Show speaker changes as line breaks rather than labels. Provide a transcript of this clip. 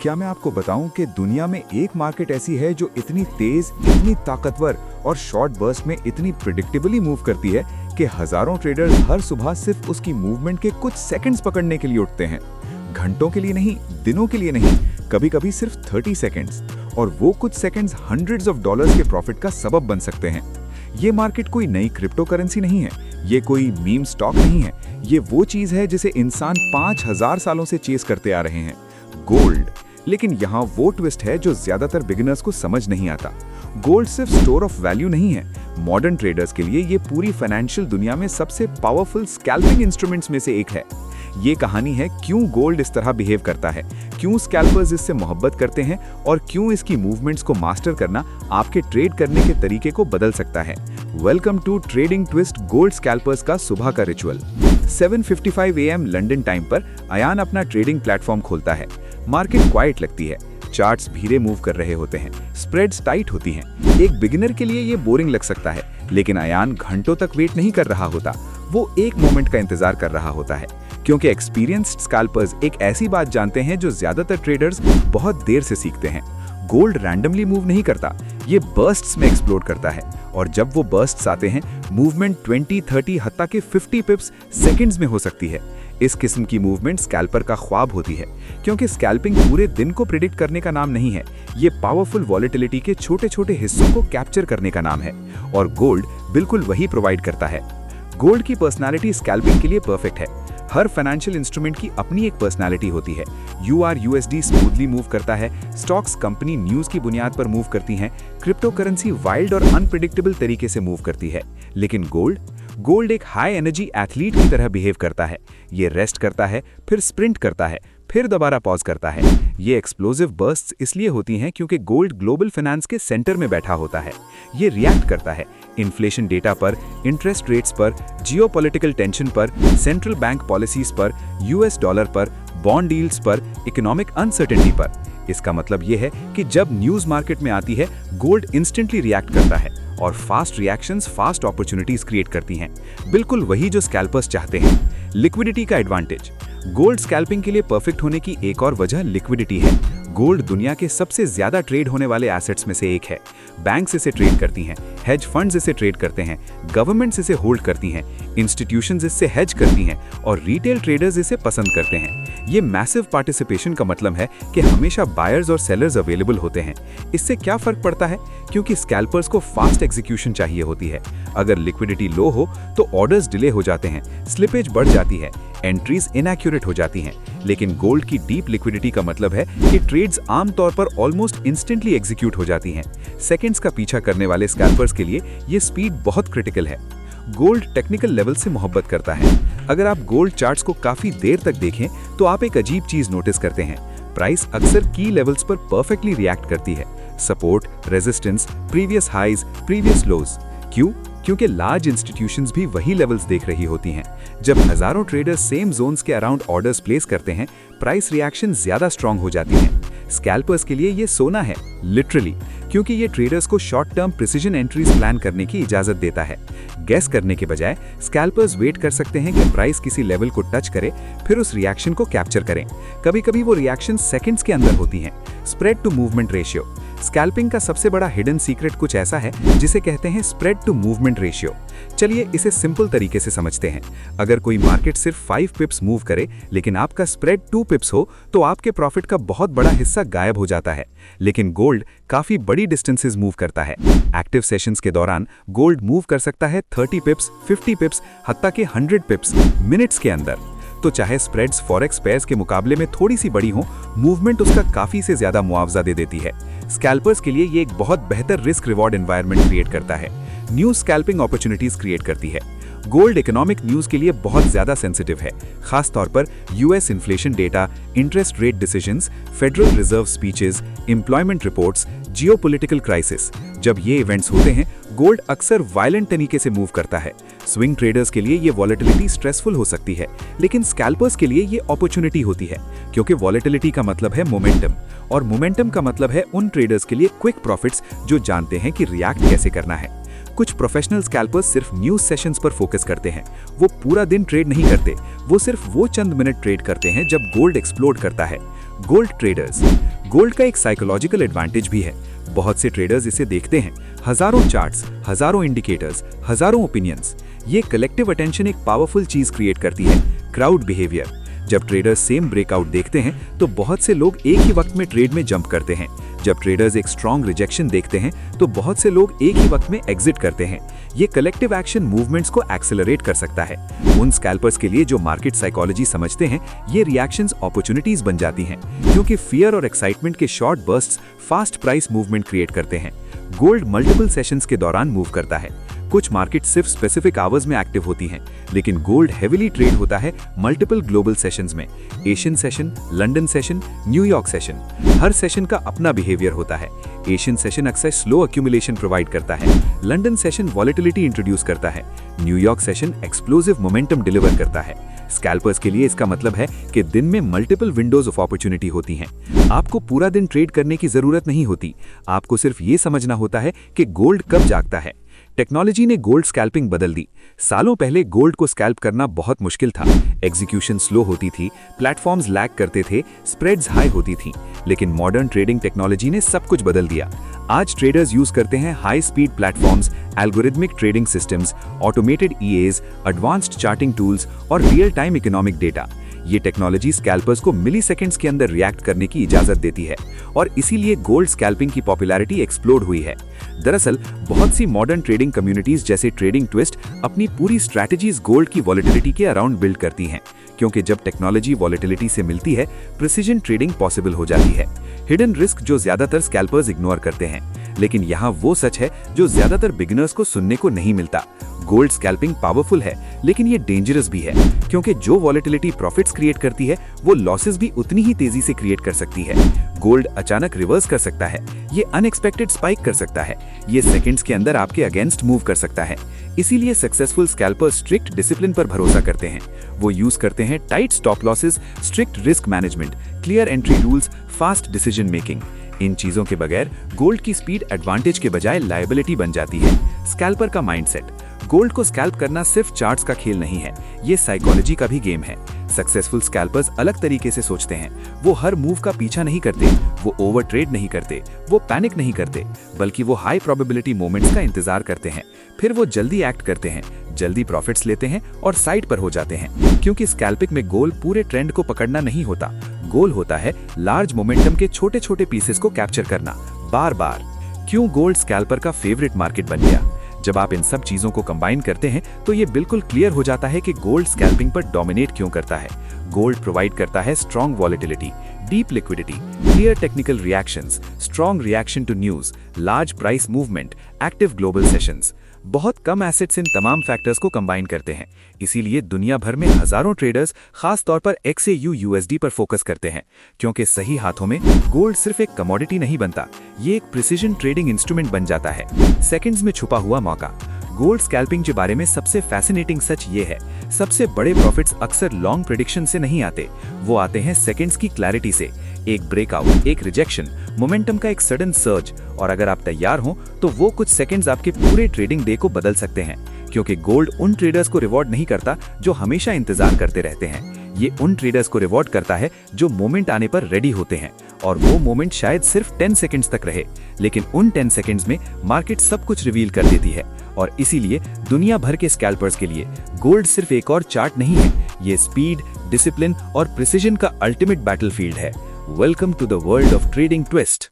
क्या मैं आपको बताऊं कि दुनिया में एक मार्केट ऐसी है जो इतनी तेज, इतनी ताकतवर और शॉर्ट बर्स्ट में इतनी प्रिडिक्टेबली मूव करती है कि हजारों ट्रेडर्स हर सुबह सिर्फ उसकी मूवमेंट के कुछ सेकंड्स पकड़ने के लिए उठते हैं। घंटों के लिए नहीं, दिनों के लिए नहीं, कभी-कभी सिर्फ 30 सेकंड्स, और वो कुछ सेकंड्स हंड्रेड्स ऑफ डॉलर्स के प्रॉफिट का सबब बन सकते हैं। ये मार्केट कोई नई क्रिप्टो करेंसी नहीं है, ये कोई मीम स्टॉक नहीं है, ये वो चीज है जिसे इंसान 5000 सालों से चेस करते आ रहे हैं, गोल्ड। लेकिन यहाँ वो ट्विस्ट है जो ज्यादातर बिगिनर्स को समझ नहीं आता। गोल्ड सिर्फ स्टोर ऑफ वैल्यू नहीं है, मॉडर्न ट्रेडर्स के लिए ये पूरी फाइनेंशियल दुनिया में सबसे पावरफुल स्कैल्पिंग इंस्ट्रूमेंट्स में से एक है। ये कहानी है क्यों गोल्ड इस तरह बिहेव करता है, क्यों स्कैल्पर्स इससे मोहब्बत करते हैं और क्यों इसकी मूवमेंट्स को मास्टर करना आपके ट्रेड करने के तरीके को बदल सकता है। Welcome to Trading Twist gold scalpers का सुबह का रिचुअल। 7:55 AM लंदन टाइम पर अयान अपना ट्रेडिंग प्लेटफॉर्म खोलता है। मार्केट क्वाइट लगती है, चार्ट्स धीरे मूव कर रहे होते हैं, स्प्रेड्स टाइट होती हैं। एक बिगिनर के लिए ये बोरिंग लग सकता है, लेकिन अयान घंटों तक वेट नहीं कर रहा होता, वो एक मोमेंट का इंतजार कर रहा होता है, क्योंकि एक्सपीरियंस्ड स्कैल्पर्स एक ऐसी बात जानते हैं जो ज्यादातर ट्रेडर्स बहुत देर से सीखते हैं। गोल्ड रैंडमली मूव नहीं करता, ये बर्स्ट्स में एक्सप्लोड करता है, और जब वो बर्स्ट्स आते हैं, मूवमेंट 20, 30, हत्ता के 50 पिप्स सेकंड्स में हो सकती है। इस किस्म की मूवमेंट स्कैल्पर का ख्वाब होती है, क्योंकि स्कैल्पिंग पूरे दिन को प्रिडिक्ट करने का नाम नहीं है, ये पावरफुल वॉलेटिलिटी के छोटे छोटे हिस्सों को कैप्चर करने का नाम है, और गोल्ड बिल्कुल वही प्रोवाइड करता है। गोल्ड की पर्सनालिटी स्कैल्पिंग के लिए परफेक्ट है। हर फाइनेंशियल इंस्ट्रूमेंट की अपनी एक पर्सनालिटी होती है। USD स्मूथली मूव करता है, स्टॉक्स कंपनी न्यूज की बुनियाद पर मूव करती हैं, क्रिप्टो करेंसी वाइल्ड और अनप्रिडिक्टेबल तरीके से मूव करती है। लेकिन गोल्ड एक हाई एनर्जी एथलीट की तरह बिहेव करता है। ये रेस्ट करता है, फिर स्प्रिंट करता है, फिर दोबारा पॉज करता है। ये एक्सप्लोसिव बर्स्ट्स इसलिए होती हैं क्योंकि गोल्ड ग्लोबल फाइनेंस के सेंटर में बैठा होता है। ये रिएक्ट करता है इन्फ्लेशन डेटा पर, इंटरेस्ट रेट्स पर, जियोपॉलिटिकल टेंशन पर, सेंट्रल बैंक पॉलिसीज पर, US डॉलर पर, बॉन्ड डील्स पर, इकोनॉमिक अनसर्टेनिटी पर। इसका मतलब ये है कि जब न्यूज मार्केट में आती है, गोल्ड इंस्टेंटली रिएक्ट करता है, और fast reactions fast opportunities create करती हैं, बिल्कुल वही जो स्कैल्पर्स चाहते हैं। लिक्विडिटी का एडवांटेज। गोल्ड स्कैल्पिंग के लिए परफेक्ट होने की एक और वजह लिक्विडिटी है। गोल्ड दुनिया के सबसे ज्यादा ट्रेड होने वाले एसेट्स में से एक है। बैंक्स इसे ट्रेड करती हैं, हेज फंड्स इसे ट्रेड करते हैं, गवर्नमेंट्स इसे होल्ड करती हैं, इंस्टीट्यूशंस इससे हेज करती हैं, और रिटेल ट्रेडर्स इसे पसंद करते हैं। ये मैसिव पार्टिसिपेशन का मतलब है कि हमेशा बायर्स और सेलर्स अवेलेबल होते हैं। इससे क्या फर्क पड़ता है? क्योंकि स्कैल्पर्स को फास्ट एग्जीक्यूशन चाहिए होती है। अगर लिक्विडिटी लो हो तो ऑर्डर्स डिले हो जाते हैं, स्लिपेज बढ़ जाती है, एंट्रीज इनएक्यूरेट हो जाती हैं। लेकिन गोल्ड की डीप लिक्विडिटी का मतलब है कि ट्रेड्स आमतौर पर ऑलमोस्ट इंस्टेंटली एग्जीक्यूट हो जाती हैं। सेकंड्स का पीछा करने वाले स्कैल्पर्स के लिए ये स्पीड बहुत क्रिटिकल है। गोल्ड टेक्निकल लेवल से मोहब्बत करता है। अगर आप गोल्ड चार्ट्स को काफी देर तक देखें तो आप एक अजीब चीज नोटिस करते हैं। प्राइस अक्सर की लेवल्स पर परफेक्टली रिएक्ट करती है। Support, resistance, previous highs, previous lows. क्यों? क्योंकि लार्ज इंस्टीट्यूशंस भी वही लेवल्स देख रही होती हैं। जब हजारों ट्रेडर्स सेम जोन्स के अराउंड ऑर्डर्स प्लेस करते हैं, प्राइस रिएक्शन ज्यादा स्ट्रांग हो जाती है। स्कैल्पर्स के लिए ये सोना है, लिटरली, क्योंकि ये ट्रेडर्स को short term precision entries plan करने की इजाजत देता है। गेस करने के बजाय स्कैल्पर्स वेट कर सकते हैं कि प्राइस किसी लेवल को टच करे, फिर उस रिएक्शन को कैप्चर करें। कभी-कभी वो रिएक्शन सेकंड्स के अंदर होती हैं। Spread to movement ratio. Scalping का सबसे बड़ा हिडन सीक्रेट कुछ ऐसा है जिसे कहते हैं स्प्रेड टू मूवमेंट रेशियो। चलिए इसे सिंपल तरीके से समझते हैं। अगर कोई मार्केट सिर्फ 5 पिप्स मूव करे लेकिन आपका स्प्रेड 2 पिप्स हो तो आपके प्रॉफिट का बहुत बड़ा हिस्सा गायब हो जाता है। लेकिन गोल्ड काफी बड़ी डिस्टेंसेस मूव करता है। एक्टिव सेशंस के दौरान गोल्ड मूव कर सकता है 30 पिप्स, 50 पिप्स, हत्ता के 100 पिप्स मिनट्स के अंदर। तो चाहे स्प्रेड्स फॉरेक्स पेयर्स के मुकाबले में थोड़ी सी बड़ी हो, मूवमेंट उसका काफी से ज्यादा मुआवजा दे देती है। स्कैल्पर्स के लिए ये एक बहुत बेहतर रिस्क रिवॉर्ड एनवायरनमेंट क्रिएट करता है। न्यू स्कैल्पिंग अपॉर्चुनिटीज क्रिएट करती है। गोल्ड इकोनॉमिक न्यूज के लिए बहुत ज्यादा सेंसिटिव है, खास तौर पर US inflation data, interest rate decisions, federal reserve speeches, employment reports, geopolitical crisis. जब ये इवेंट्स होते हैं, गोल्ड अक्सर वायलेंट तरीके से मूव करता है। स्विंग ट्रेडर्स के लिए ये वॉलेटिलिटी स्ट्रेसफुल हो सकती है, लेकिन स्कैल्पर्स के लिए ये अपॉर्चुनिटी होती है, क्योंकि वॉलेटिलिटी का मतलब है मोमेंटम, और मोमेंटम का मतलब है उन ट्रेडर्स के लिए क्विक प्रॉफिट्स जो जानते हैं कि रिएक्ट कैसे करना है। कुछ प्रोफेशनल स्कैल्पर्स सिर्फ न्यूज सेशंस पर फोकस करते हैं। वो पूरा दिन ट्रेड नहीं करते, वो सिर्फ वो चंद मिनट ट्रेड करते हैं जब गोल्ड एक्सप्लोड करता है। गोल्ड ट्रेडर्स गोल्ड का एक साइकोलॉजिकल एडवांटेज भी है। बहुत से ट्रेडर्स इसे देखते हैं, हजारों चार्ट्स, हजारों इंडिकेटर्स, हजारों ओपिनियंस। ये कलेक्टिव अटेंशन एक पावरफुल चीज क्रिएट करती है, क्राउड बिहेवियर। जब ट्रेडर्स सेम ब्रेकआउट देखते हैं तो बहुत से लोग एक ही वक्त में ट्रेड में जंप करते हैं। जब ट्रेडर्स एक स्ट्रॉन्ग रिजेक्शन देखते हैं तो बहुत से लोग एक ही वक्त में एग्जिट करते हैं। ये कलेक्टिव एक्शन मूवमेंट्स को एक्सेलरेट कर सकता है। उन स्कैल्पर्स के लिए जो मार्केट साइकोलॉजी समझते हैं, ये रिएक्शंस अपॉर्चुनिटीज बन जाती हैं, क्योंकि फियर और एक्साइटमेंट के short bursts fast price movement create करते हैं। गोल्ड मल्टीपल सेशंस के दौरान मूव करता है। कुछ मार्केट सिर्फ स्पेसिफिक आवर्स में एक्टिव होती हैं, लेकिन गोल्ड हेवीली ट्रेड होता है मल्टीपल ग्लोबल सेशंस में। Asian session, London session, New York session, हर सेशन का अपना बिहेवियर होता है। एशियन सेशन अक्सर स्लो एक्यूमुलेशन प्रोवाइड करता है, लंदन सेशन वॉलेटिलिटी इंट्रोड्यूस करता है, New York session explosive momentum deliver करता है। स्कैल्पर्स के लिए इसका मतलब है कि दिन में मल्टीपल विंडोज ऑफ अपॉर्चुनिटी होती हैं। आपको पूरा दिन ट्रेड करने की जरूरत नहीं होती, आपको सिर्फ ये समझना होता है कि गोल्ड कब जागता है। टेक्नोलॉजी ने गोल्ड स्कैल्पिंग बदल दी। सालों पहले गोल्ड को स्कैल्प करना बहुत मुश्किल था। एग्जीक्यूशन स्लो होती थी, प्लेटफॉर्म्स लैग करते थे, स्प्रेड्स हाई होती थी। लेकिन मॉडर्न ट्रेडिंग टेक्नोलॉजी ने सब कुछ बदल दिया। आज ट्रेडर्स यूज करते हैं high speed platforms, algorithmic trading systems, automated EAs, advanced charting tools और रियल टाइम इकोनॉमिक डेटा। ये टेक्नोलॉजी स्कैल्पर्स को मिली सेकेंड्स के अंदर रिएक्ट करने की इजाजत देती है और इसीलिए गोल्ड स्कैल्पिंग की पॉपुलैरिटी एक्सप्लोड हुई है। दरअसल बहुत सी मॉडर्न ट्रेडिंग कम्युनिटीज जैसे ट्रेडिंग ट्विस्ट अपनी पूरी स्ट्रैटेजीज गोल्ड की वॉलेटिलिटी के अराउंड बिल्ड करती हैं, क्योंकि जब टेक्नोलॉजी वॉलेटिलिटी से मिलती है, प्रिसिजन ट्रेडिंग पॉसिबल हो जाती है। हिडन रिस्क जो ज्यादातर स्कैल्पर्स इग्नोर करते हैं, लेकिन यहाँ वो सच है जो ज्यादातर बिगिनर्स को सुनने को नहीं मिलता। गोल्ड स्कैल्पिंग पावरफुल है, लेकिन ये डेंजरस भी है, क्योंकि जो वॉलेटिलिटी प्रॉफिट्स क्रिएट करती है, वो लॉसेस भी उतनी ही तेजी से क्रिएट कर सकती है। गोल्ड अचानक रिवर्स कर सकता है, ये अनएक्सपेक्टेड स्पाइक कर सकता है, ये सेकंड्स के अंदर आपके अगेंस्ट मूव कर सकता है। इसीलिए सक्सेसफुल स्कैल्पर्स स्ट्रिक्ट डिसिप्लिन पर भरोसा करते हैं। वो यूज करते हैं tight stop losses, strict risk management, clear entry rules, fast decision making. इन चीजों के बगैर गोल्ड की स्पीड एडवांटेज के बजाय लायबिलिटी बन जाती है। स्कैल्पर का माइंडसेट। गोल्ड को स्कैल्प करना सिर्फ चार्ट्स का खेल नहीं है, ये साइकोलॉजी का भी गेम है। सक्सेसफुल स्कैल्पर्स अलग तरीके से सोचते हैं। वो हर मूव का पीछा नहीं करते, वो ओवर ट्रेड नहीं करते, वो पैनिक नहीं करते, बल्कि वो हाई प्रोबेबिलिटी मोमेंट्स का इंतजार करते हैं। फिर वो जल्दी एक्ट करते हैं, जल्दी प्रॉफिट्स लेते हैं और साइड पर हो जाते हैं। क्योंकि स्कैल्पिंग में गोल पूरे ट्रेंड को पकड़ना नहीं होता, गोल होता है लार्ज मोमेंटम के छोटे छोटे पीसेस को कैप्चर करना बार बार। क्यों गोल्ड स्कैल्पर का फेवरेट मार्केट बन गया? जब आप इन सब चीजों को कंबाइन करते हैं तो ये बिल्कुल क्लियर हो जाता है कि गोल्ड स्कैल्पिंग पर डोमिनेट क्यों करता है। गोल्ड प्रोवाइड करता है strong volatility, deep liquidity, clear technical reactions, strong reaction to news, large price movement, active global sessions. बहुत कम एसेट्स इन तमाम फैक्टर्स को कंबाइन करते हैं। इसीलिए दुनिया भर में हजारों ट्रेडर्स खास तौर पर XAU/USD पर फोकस करते हैं, क्योंकि सही हाथों में गोल्ड सिर्फ एक कमोडिटी नहीं बनता, ये एक प्रिसीजन ट्रेडिंग इंस्ट्रूमेंट बन जाता है, सेकंड्स में छुपा हुआ मौका। गोल्ड स्कैल्पिंग के बारे में सबसे फैसिनेटिंग सच ये है, सबसे बड़े प्रॉफिट्स अक्सर लॉन्ग प्रेडिक्शन से नहीं आते, वो आते हैं सेकंड्स की क्लैरिटी से। एक ब्रेकआउट, एक रिजेक्शन, मोमेंटम का एक सडन सर्ज, और अगर आप तैयार हो तो वो कुछ सेकंड्स आपके पूरे ट्रेडिंग डे को बदल सकते हैं। क्योंकि गोल्ड उन ट्रेडर्स को रिवॉर्ड नहीं करता जो हमेशा इंतजार करते रहते हैं, ये उन ट्रेडर्स को रिवॉर्ड करता है जो मोमेंट आने पर रेडी होते हैं। और वो मोमेंट शायद सिर्फ 10 सेकंड्स तक रहे, लेकिन उन 10 सेकंड्स में मार्केट सब कुछ रिवील कर देती है। और इसीलिए दुनिया भर के स्कैल्पर्स के लिए गोल्ड सिर्फ एक और चार्ट नहीं है, ये स्पीड, डिसिप्लिन और प्रिसीजन का अल्टीमेट बैटलफील्ड है। Welcome to the world of Trading twist.